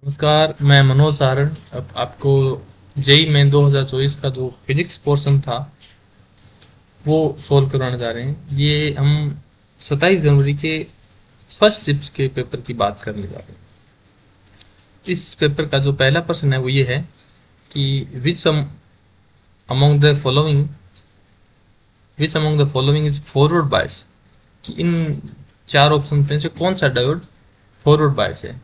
नमस्कार, मैं मनोज सारण। अब आपको जेई में 2024 का जो फिजिक्स पोर्शन था वो सोल्व करवाने जा रहे हैं। ये हम 27 जनवरी के फर्स्ट शिफ्ट के पेपर की बात करने जा रहे हैं। इस पेपर का जो पहला प्रश्न है वो ये है कि which among the following which among the following is forward bias, कि इन चार ऑप्शन में से कौन सा डायोड फॉरवर्ड बायस है।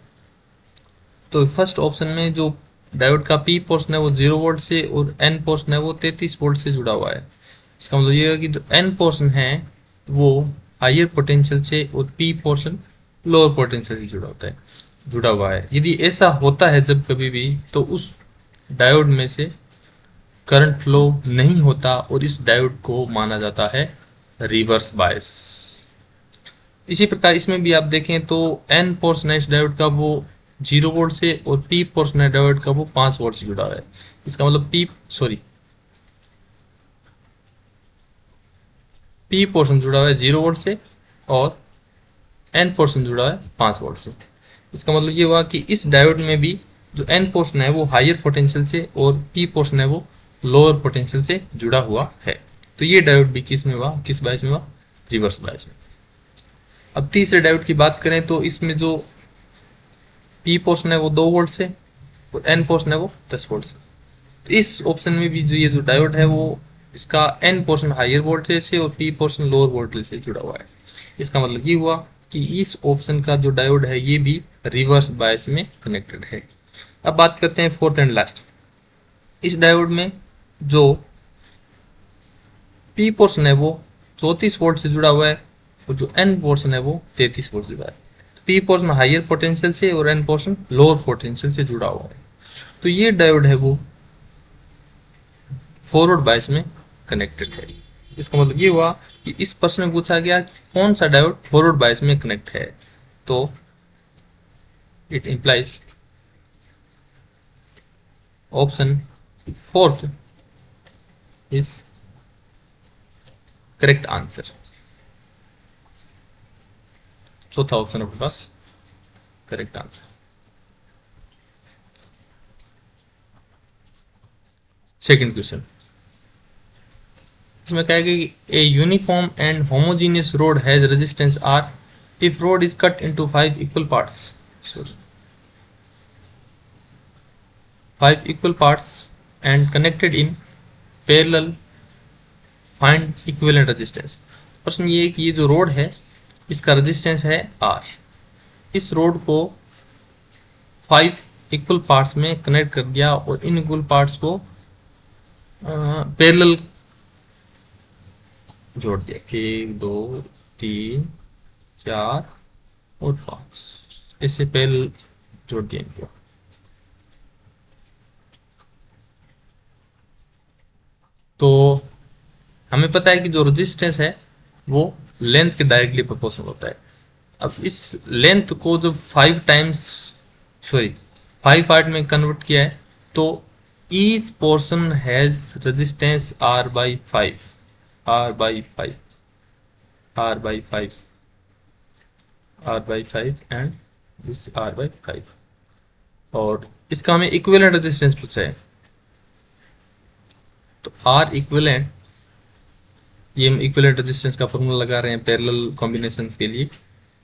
तो फर्स्ट ऑप्शन में जो डायोड का पी पोर्शन है वो 0 वोल्ट से और एन पोर्शन है वो 33 वोल्ट से जुड़ा हुआ है। इसका मतलब ये है कि जो एन पोर्शन है वो हायर पोटेंशियल से और पी पोर्शन लोअर पोटेंशियल से जुड़ा हुआ है। यदि ऐसा होता है जब कभी भी, तो उस डायोड में से करंट फ्लो नहीं होता और इस डायोड को माना जाता है रिवर्स बायस। इसी प्रकार इसमें भी आप देखें तो एन पोर्शन है इस डायोड का वो 0 वोल्ट से और पी पोर्शन है डायोड का वो 5 वोल्ट से जुड़ा हुआ है। इसका मतलब पी पोर्शन जुड़ा हुआ है 0 वोल्ट से और एन पोर्शन जुड़ा है 5 वोल्ट से। इसका मतलब ये हुआ कि इस डायोड में भी जो एन पोर्शन है वो हायर पोटेंशियल से और पी पोर्शन है वो लोअर पोटेंशियल से जुड़ा हुआ है। तो ये डायोड भी किस में हुआ, किस बायस में हुआ, रिवर्स बायस में। अब तीसरे डायोड की बात करें तो इसमें जो पी पोर्शन है वो 2 वोल्ट से और एन पोर्शन है वो 10 वोल्ट से। तो इस ऑप्शन में भी जो ये जो डायोड है वो इसका एन पोर्शन हायर वोल्टेज से और पी पोर्शन लोअर वोल्टेज से जुड़ा हुआ है। इसका मतलब ये हुआ कि इस ऑप्शन का जो डायोड है ये भी रिवर्स बायस में कनेक्टेड है। अब बात करते हैं फोर्थ एंड लास्ट। इस डायोड में जो पी पोर्शन है वो 34 वोल्ट से जुड़ा हुआ है और जो एन पोर्शन है वो 33 वोल्ट से जुड़ा है। पी पोर्शन हायर पोटेंशियल से और एन पोर्शन लोअर पोटेंशियल से जुड़ा हुआ है। तो ये डायोड है वो फॉरवर्ड बायस में कनेक्टेड है। इसका मतलब ये हुआ कि इस प्रश्न में पूछा गया कि कौन सा डायोड फॉरवर्ड बायस में कनेक्ट है। तो it implies option fourth is correct answer. चौथा ऑप्शन आपके पास करेक्ट आंसर। सेकंड क्वेश्चन, इसमें कहा गया कि a uniform and homogeneous road has resistance are if road is cut into 5 equal parts, sorry 5 equal parts and connected in parallel, find equivalent resistance। प्रश्न ये है कि ये जो रोड है इसका रेजिस्टेंस है आर। इस रोड को 5 इक्वल पार्ट्स में कनेक्ट कर दिया और इन इक्वल पार्ट्स को पैरेलल जोड़ दिया, 1 2 3 4 और 5, इससे पैरेलल जोड़ दिया इनको। तो हमें पता है कि जो रेजिस्टेंस है वो लेंथ के डायरेक्टली प्रोपोर्शनल होता है। अब इस लेंथ को जब 5 पार्ट में कन्वर्ट किया है तो each portion has resistance R by 5, R by 5, R by 5, R by 5 and this R by 5। और इसका हमें इक्विवेलेंट रेजिस्टेंस पूछा है। तो आर इक्विवेलेंट, ये हम इक्विवेलेंट रेजिस्टेंस का फॉर्मूला लगा रहे हैं पैरेलल कॉम्बिनेशंस के लिए।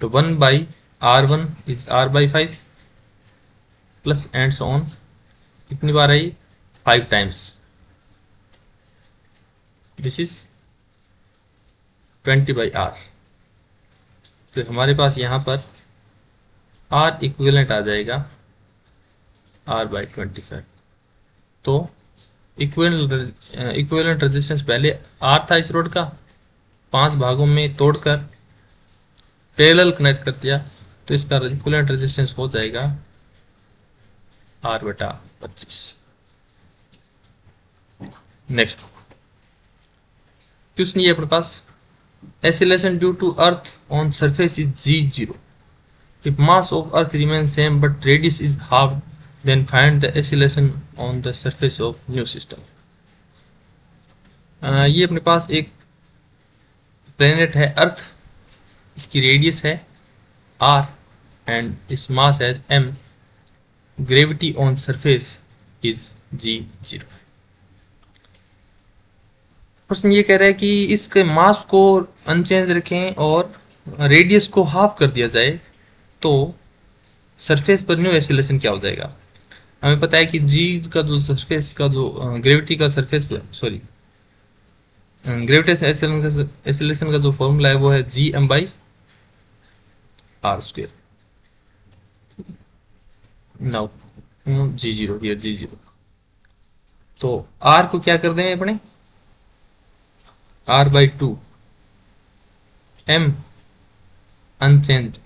तो 1/R1 is R/5 plus and so on. कितनी बार आई, 5 टाइम्स। This is 20/R। तो हमारे पास यहाँ पर R इक्विवेलेंट आ जाएगा R/25। तो इक्विवेलेंट रेजिस्टेंस पहले R था इस रोड का, 5 भागों में तोड़कर पैरेलल कनेक्ट कर दिया, तो इसका इक्विवेलेंट रेजिस्टेंस हो जाएगा R/25। नेक्स्ट क्वेश्चन ये अपने पास, acceleration due to earth on surface is g0 if mass of earth remains same but radius is halved, then find the acceleration on the surface of new system। ये अपने पास एक planet है अर्थ, इसकी radius है r and इस मास है m। gravity on surface is g0। प्रश्न ये कह रहा है कि इसके मास को अनचेंज रखें और रेडियस को हाफ कर दिया जाए तो सरफेस पर न्यू एक्सीलरेशन क्या हो जाएगा। हमें पता है कि जी का जो सरफेस का जो ग्रेविटी का सरफेस सॉरी ग्रेविटेशन एक्सीलरेशन का जो फॉर्मूला है वो है G M by R square. Now जी0 हियर जी0, तो आर को क्या कर देंगे अपने R by two, M unchanged,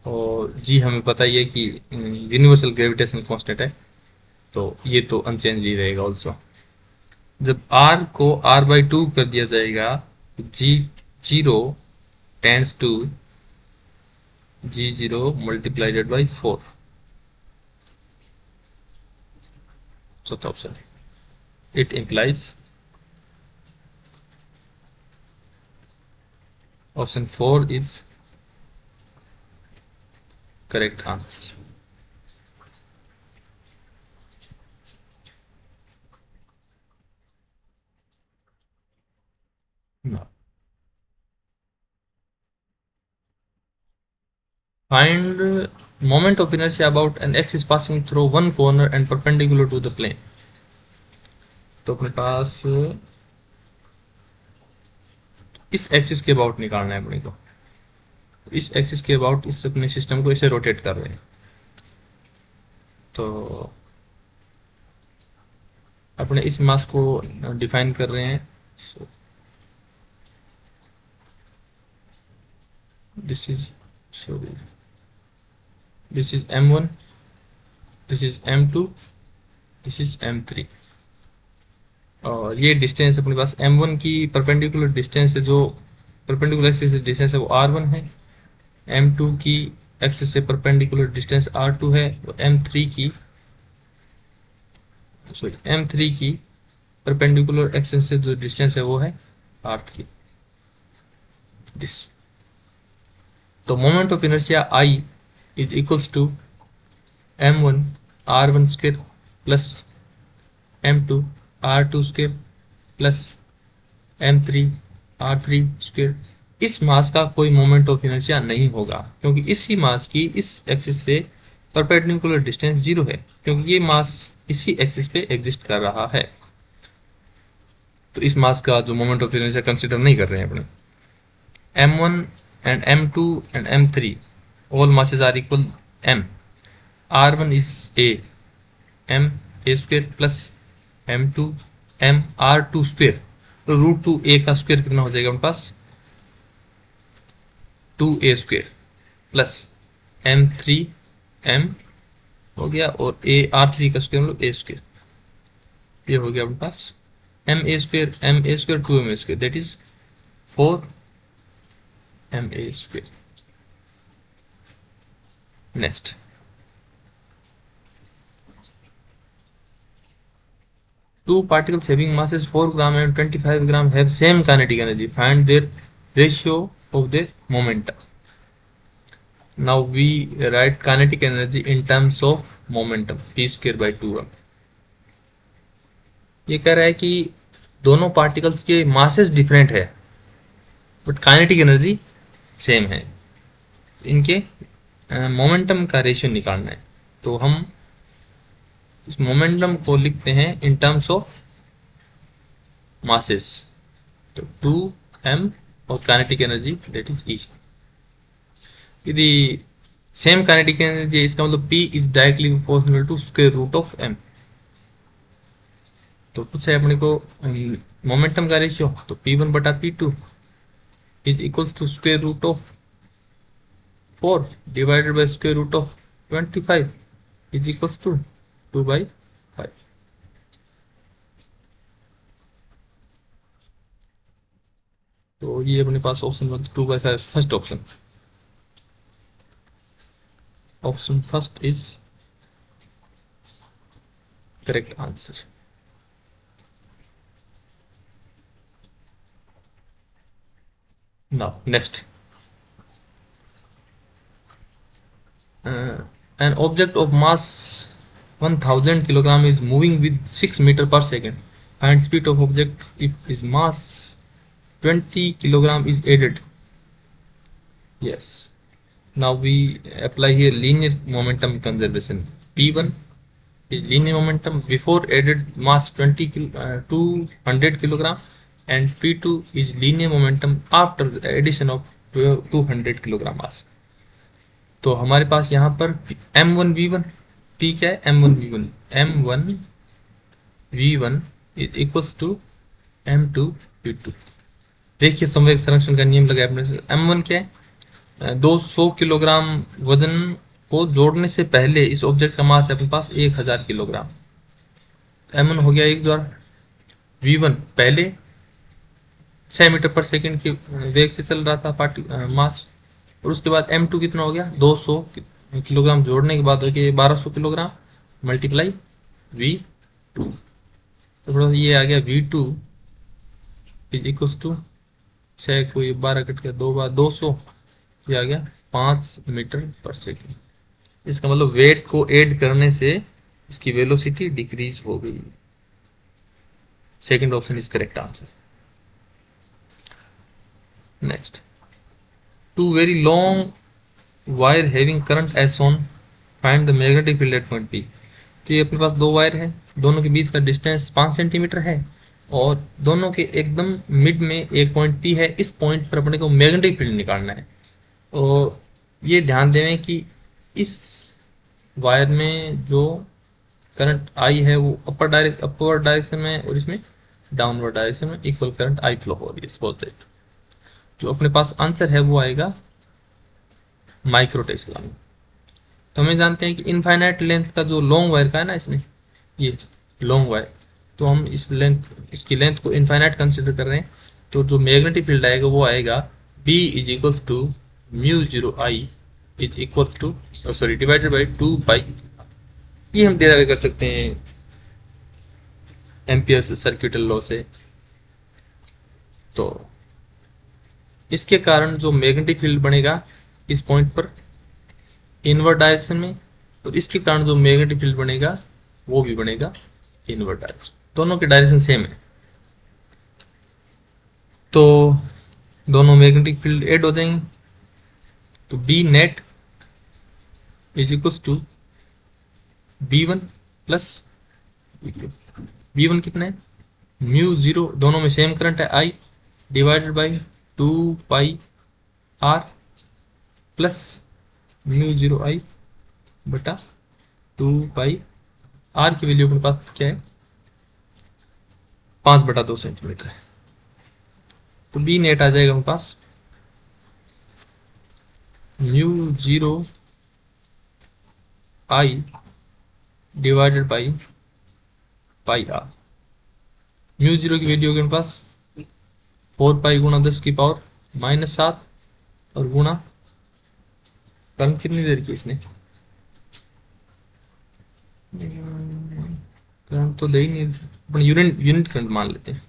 और जी हमें पता ही है कि यूनिवर्सल ग्रेविटेशन कांस्टेंट है, तो ये तो अनचेंज ही रहेगा ऑल्सो। जब आर को आर बाई टू कर दिया जाएगा जी जीरो टेंस टू जी0 मल्टीप्लाइडेड बाई 4। चौथा option, it implies option 4 is correct answer. Find moment of inertia about an axis passing through one corner and perpendicular to the plane। तो अपने पास इस axis के about निकालना है अपने को। इस एक्सिस के अबाउट इस अपने सिस्टम को इसे रोटेट कर रहे हैं, तो अपने इस मास को डिफाइन कर रहे हैं। So this is sorry this is m1, this is m2, this is m3, और ये डिस्टेंस अपने पास m1 की परपेंडिकुलर डिस्टेंस है, जो परपेंडिकुलर एक्सिस से डिस्टेंस है वो r1 है। m2 की एक्सिस से परपेंडिकुलर डिस्टेंस r2 है, और m3 की परपेंडिकुलर एक्सिस से जो डिस्टेंस है वो है r3। दिस, तो moment of inertia I is equals to m1 r1 square plus m2 r2 square plus m3 r3 square. इस मास का कोई मोमेंट ऑफ इनर्शिया नहीं होगा, क्योंकि इसी मास की इस एक्सिस से परपेंडिकुलर डिस्टेंस 0 है, क्योंकि ये मास इसी एक्सिस पे एग्जिस्ट कर रहा है। तो इस मास का जो मोमेंट ऑफ इनर्शिया कंसिडर नहीं कर रहे हैं अपने। m1 and m2 and m3 all masses are equal m, r1 is a m a square plus m2 m r2 square, तो रूट टू ए का स्क्वेयर कितना हो जाएगा अपने पास 2a square plus m3 m हो गया, और a r3 का स्क्वेयर मतलब a स्क्वेयर, ये हो गया अपने पास m a square 2m a square, that is 4m a square. Next, two particles having masses 4 gram and 25 gram have same kinetic energy. Find their ratio of their momentum. Now we write kinetic energy in terms of momentum, p square by 2m। ये कह रहा है कि दोनों particles के masses different है but kinetic energy same है। इनके मोमेंटम का रेशियो निकालना है, तो हम इस मोमेंटम को लिखते हैं इन टर्म्स ऑफ मासेस, तो 2m और kinetic energy that is E. यदि सेम काइनेटिक एनर्जी है इसका मतलब P is directly proportional to square root of m। तो पूछा है अपने को मोमेंटम का रेशियो, तो P1 बटा P2 is equals to square root of 4 divided by square root of 25 is equals to 2/5। तो ये अपने पास option 2/5 first option, option first is correct answer. Now next, an object of mass 1000 kilogram is moving with 6 meter per second. Find speed of object if its mass 20 kilogram is added. Yes. Now we apply here linear momentum conservation. P1 is linear momentum before added mass 200 kilogram, and P2 is linear momentum after the addition of 200 kilogram mass. तो हमारे पास यहाँ पर M1V1, P क्या है, M1V1, M1V1 is equals to M2V2। देखिए संवेग संरक्षण का नियम लगाया अपने से। M1 क्या है, 200 किलोग्राम वजन को जोड़ने से पहले इस ऑब्जेक्ट का मास है अपने पास 1000 किलोग्राम। M1 हो गया एक द्वारा। V1 पहले 6 मीटर पर सेकंड के वेग से चल रहा था मास, और उसके बाद M2 कितना हो गया, 200 किलोग्राम जोड़ने के बाद हो गया 1200 किलोग्राम मल्टीप्लाई V2। तो ये आ गया V2 इज इक्वल्स टू 6 को ये 12 कट गया, 2 बार 200, ये आ गया 5 मीटर पर सेकंड। इसका मतलब वेट को ऐड करने से इसकी वेलोसिटी डिक्रीज हो गई। Second option is correct answer. Next, two very long wire having current as on, find the magnetic field at point P. तो ये अपने पास दो वायर है, दोनों के बीच का डिस्टेंस 5 सेंटीमीटर है, और दोनों के एकदम मिड में एक पॉइंट पी है। इस पॉइंट पर अपने को मैग्नेटिक फील्ड निकालना है। और ये ध्यान देवें कि इस वायर में जो करंट आई है वो अपवर्ड डायरेक्शन में, और इसमें डाउनवर्ड डायरेक्शन में इक्वल करंट आई फ्लो हो रही है बोलते हैं। जो अपने पास आंसर है वो आएगा माइक्रो टेस्ला में। तो हमें जानते हैं कि इनफाइनाइट लेंथ का जो लॉन्ग वायर का है ना, इसमें ये लॉन्ग वायर, तो हम इसकी लेंथ को इनफाइनाइट कंसिडर कर रहे हैं। तो जो मैग्नेटिक फील्ड आएगा वो आएगा B is equals to mu 0 I is equals to sorry divided by 2 pi. ये हम डेराइव कर सकते हैं एम्पियर्स सर्क्यूटल लॉ से। तो इसके कारण जो मैग्नेटिक फील्ड बनेगा इस पॉइंट पर इनवर्ड डायरेक्शन में, और इसके कारण जो मैग्नेटिक फील्ड बनेगा वो भी बनेगा इनवर्ड डायरेक्शन। दोनों के डायरेक्शन सेम है, तो दोनों मैग्नेटिक फील्ड ऐड हो जाएंगे। तो B net is equals to B1 plus B1 कितना है, म्यू 0, दोनों में सेम करंट है I, divided by 2 pi R plus mu 0 I बटा 2 पाई R की वैल्यू अपने पास क्या है, 5/2 सेंटीमीटर है। तो बी नेट आ जाएगा हमारे पास mu 0 I divided by pi R। Mu 0 की वैल्यू होगी हमारे पास 4 पाई गुणा 10 की पावर -7, और गुणा करंट कितनी देर की इसने, करंट तो दे ही नहीं, अपन यूनिट करंट मान लेते हैं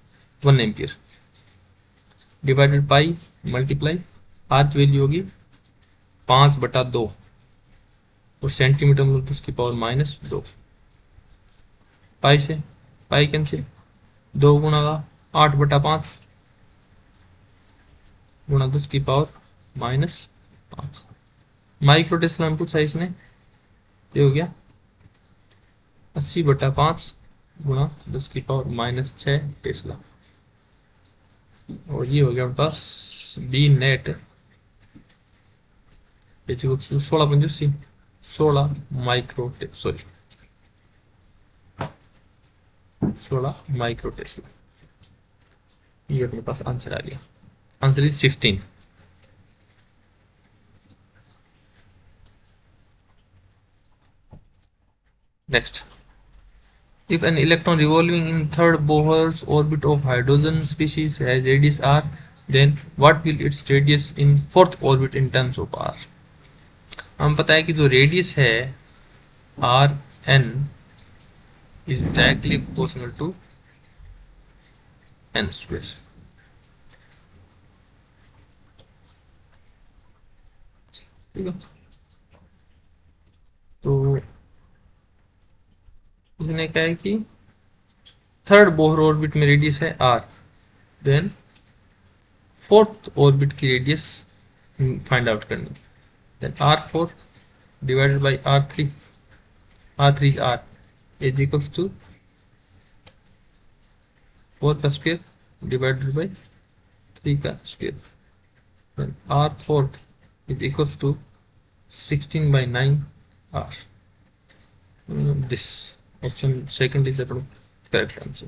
1 ampere, divided pi multiply R की वैल्यू होगी 5/2, और सेंटीमीटर में 10 की पावर -2। पाई से पाई कैंसिल, 2 गुणा 8/5 गुणा 10 की पावर -5। माइक्रो टेस्ला में पूछा इसने, ये हो गया 80/5 गुणा 10 की पावर -6 टेस्ला, और ये हो गया हमारे पास B net 16 micro sorry 16 micro tesla. ये अपने पास आंसर आ गया। Answer is 16। Next, if an electron revolving in third Bohr's orbit of hydrogen species has radius r, then what will its radius in fourth orbit in terms of r? हम पता है कि जो रेडियस है r n is directly proportional to n square। ठीक है, समझने का है कि थर्ड बोहर ऑर्बिट में रेडियस है r, देन फोर्थ ऑर्बिट की रेडियस फाइंड आउट करनी, then r4 divided by r3, r3 is r, is equals to 4 का स्क्वायर divided by 3 का square, then r4 is equals to 16 by 9 r. This option second is the correct answer.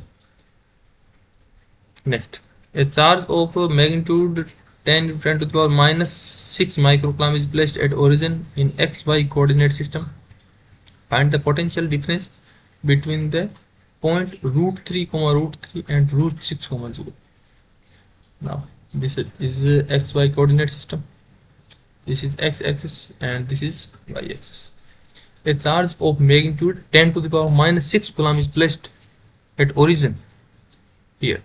Next, a charge of magnitude 10 to the power minus 6 microcoulomb is placed at origin in xy coordinate system. Find the potential difference between the point root 3 comma root 3 and root 6 comma 0. Now this is xy coordinate system, this is x-axis and this is y-axis. A charge of magnitude 10 to the power minus 6 coulomb is placed at origin here.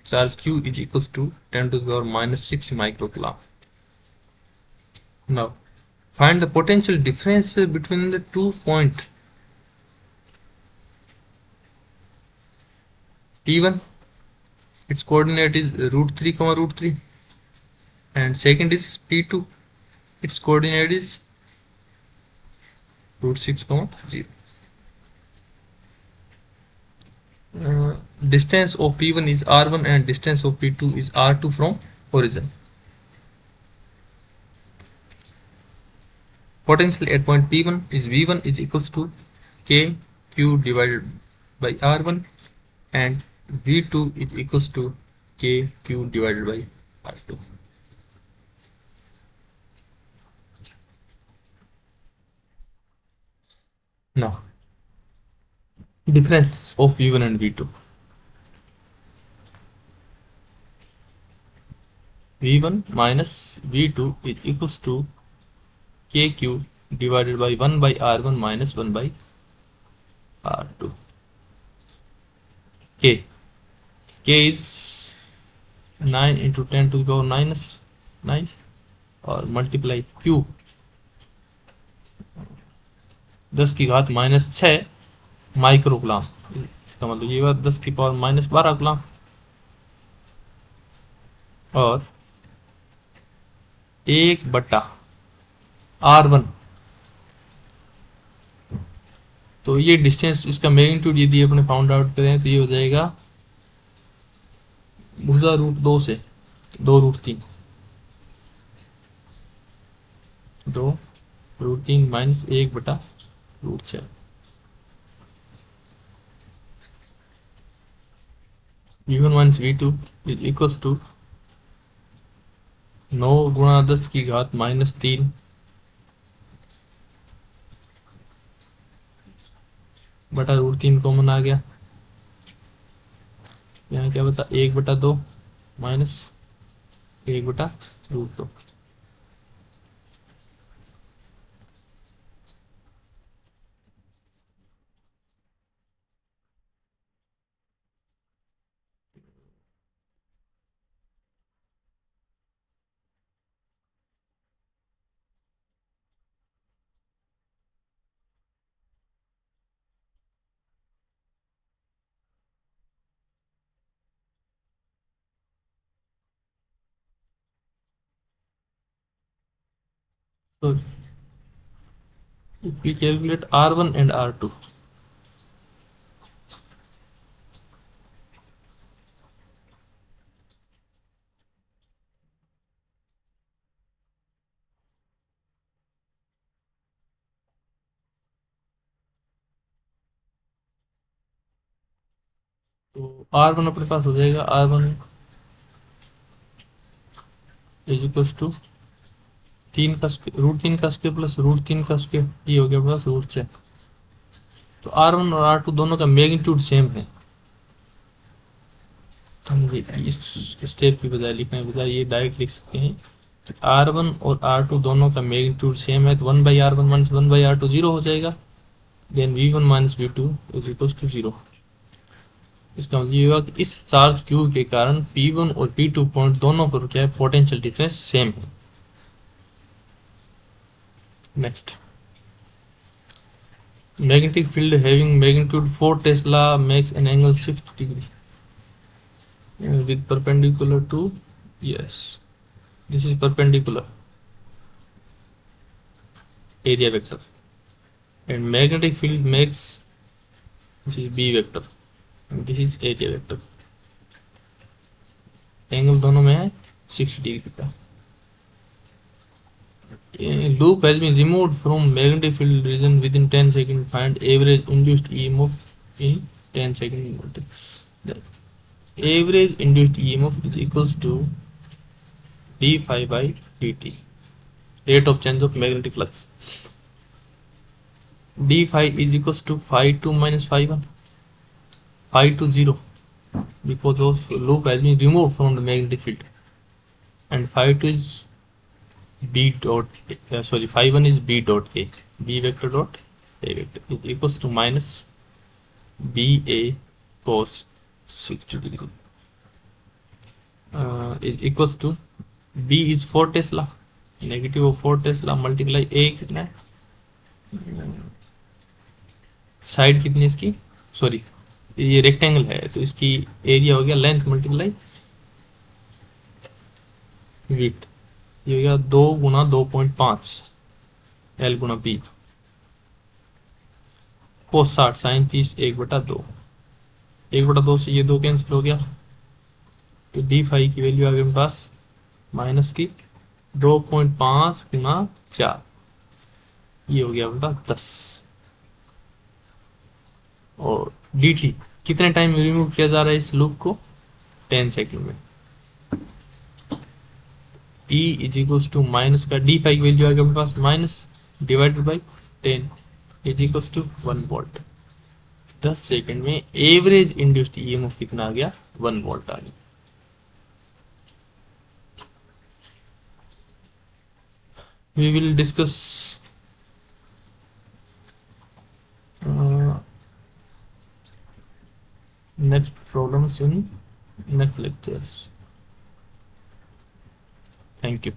Charge q is equals to 10 to the power minus 6 microcoulomb. Now find the potential difference between the 2 points P1, its coordinate is root 3 comma root 3, and second is P2, its coordinate is root 6 comma 0. Distance of P1 is R1 and distance of P2 is R2 from origin. Potential at point P1 is V1 is equals to K Q divided by R1 and V2 is equals to K Q divided by R2. Now difference of V1 and V2. V1 minus V2 is equals to KQ divided by 1 by R1 minus 1 by R2. K is 9 into 10 to the power minus 9 और multiply Q 10 की घात minus 6 microcoulomb, इसका मतलब ये बात 10 की power minus 12 कुलाम, और 1/R1, तो ये डिस्टेंस, इसका मैग्नीट्यूड यदि अपने फाउंड आउट करें तो ये हो जाएगा भुजा रूट 2 से 2 root 3, 2 root 3 minus 1/√6. V1 minus V2 is equals to 9 गुणा 10 की घात माइनस 3 बटा रूट 3 कॉमन आ गया, यहाँ क्या बता 1/2 minus 1/√2. So if we calculate R1 and R2, तो R1 अपने पास हो जाएगा R1 इज इक्वल्स टू 3 का रूट 3 का स्क्वायर प्लस रूट 3 का स्क्वायर, ये हो गया प्लस रूट 6. तो R1 और R2 दोनों का मैग्नीट्यूड सेम है, हम इस स्टेप की बजाय लिखने के बजाय ये डायरेक्ट लिख सकते हैं कि R1 और R2 दोनों का मैग्नीट्यूड सेम है, तो 1/R1 माइनस 1/R2 0 हो जाएगा, then V1 minus V2 is equals to 0. इसका मतलब ये हुआ कि इस चार्ज Q के कारण P1 और P2 पॉइंट दोनों पर क्या है, पोटेंशियल डिफरेंस सेम है. Next, Magnetic field having magnitude 4 Tesla makes an angle 60 degree with perpendicular to, yes, this is perpendicular area vector, and magnetic field makes, this is B vector and this is area vector. Angle दोनों में है 60 degree का. Loop has been removed from magnetic field region within 10 seconds. Find average induced EMF in 10 seconds. The average induced EMF is equals to d phi by dt, rate of change of magnetic flux. d phi is equals to phi 2 minus phi 1, phi to 0, because of loop has been removed from the magnetic field, and phi 2 is b dot phi 1 is b dot a, b vector dot a vector is equals to minus b a cos 60 degree is equals to b is 4 Tesla, negative of 4 tesla multiply A कितना है, side कितनी है इसकी, sorry ये rectangle है तो इसकी area हो गया लेंथ मल्टीप्लाई विड्थ, ये हो गया 2 गुना 2.5 एल गुना बी, कोस 60 साइन 30 1/2, 1/2 से ये 2 कैंसिल हो गया, तो डी फाई की वैल्यू आ गई मेरे पास माइनस की 2.5 गुना 4, ये हो गया मेरे पास 10, और डी टी कितने टाइम में रिमूव किया जा रहा है इस लूप को, 10 सेकेंड में. E is equals to minus का डी फाई की वैल्यू आ गया मेरे पास minus divided by 10 is equals to 1 volt. 10 second में एवरेज इंड्यूस्ड ईएमएफ कितना आ गया, 1 वोल्ट आ गया. We will discuss next problems in next lectures. Thank you.